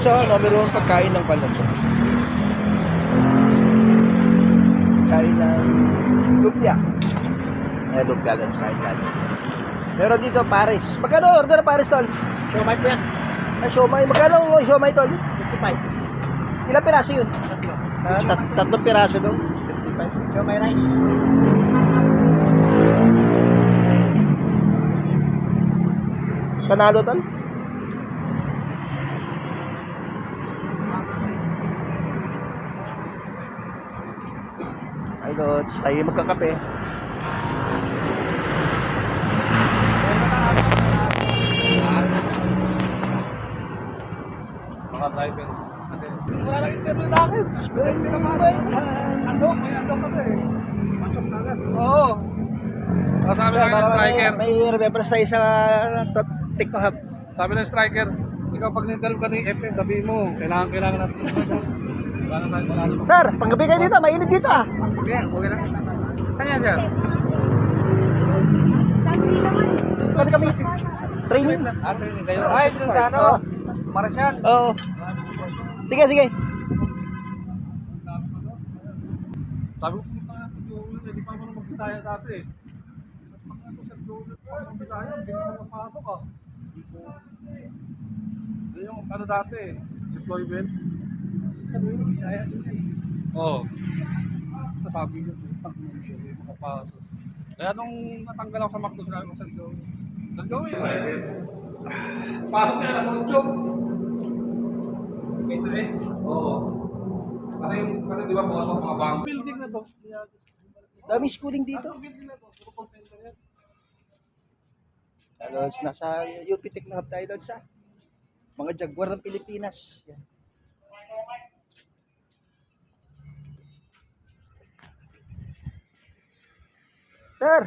Sa meron pagkain ng palas. Kain ng lumpia. Lumpia lang kain lang. Meron dito Paris. Magkano order ng Paris, tol? Siomay po yan. Ay, siomay. Magkano ang siomay, tol? 55. Ilang piraso yun? Tatlong piraso daw. 55. Siomay rice. Panalo, tol? Ay, Lods. Tayo magkakape. Mga driver. Wala lang interview sa akin. Pero hindi na Andok, may andok ka eh. Pasok na agad. Oo. Sabi ng striker. May remembrance tayo sa TikTok Hub. Sabi ng striker, ikaw pag ninterview ka ni FM, sabihin mo, kailangan natin. Wala na tayo malalo. Sir, panggabi kayo dito. Mainit dito ah. Okay, okay na. Saan yan, sir? Pwede kami training. Training kayo. Ay, dun sa ano? Marasyan. Oo. Sige, sige. Sabi ko, hindi pa ako magbisaya dati. Magbisaya, hindi ko mapasok ah. Hindi yung ano dati, deployment. Oo. Sabi ko, hindi makapasok. Kaya nung natanggal ako sa McDo, sabi ko sa gawin. Pasok niya sa YouTube. Oo. Kasi di ba bukas pa mga bank. Building na to. Dami schooling dito. Building na to. Puro call center yan. Lods, nasa UP Tech na hub tayo, Lods ah. Mga Jaguar ng Pilipinas. Yan. Sir!